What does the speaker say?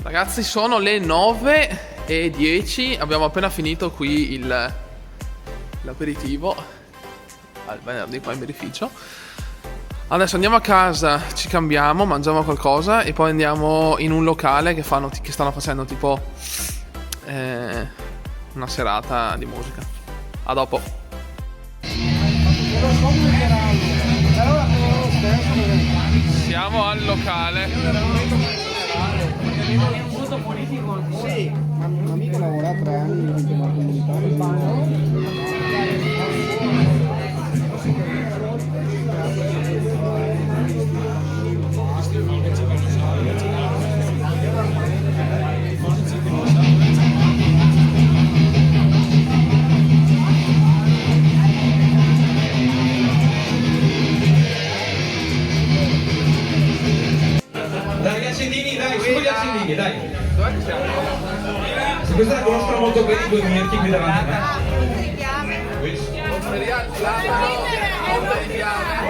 Ragazzi, sono le 9:10. Abbiamo appena finito qui l'aperitivo al venerdì qua in birrificio. Adesso andiamo a casa, ci cambiamo, mangiamo qualcosa e poi andiamo in un locale che stanno facendo tipo una serata di musica. A dopo. Siamo al locale. Sì, un amico lavora 3 anni in Dai gli accendini, dai, su con gli accendini, dai. Dov'è che siamo? Se questa la conoscono molto bene i due mimetti qui davanti a me. Monte di Piave.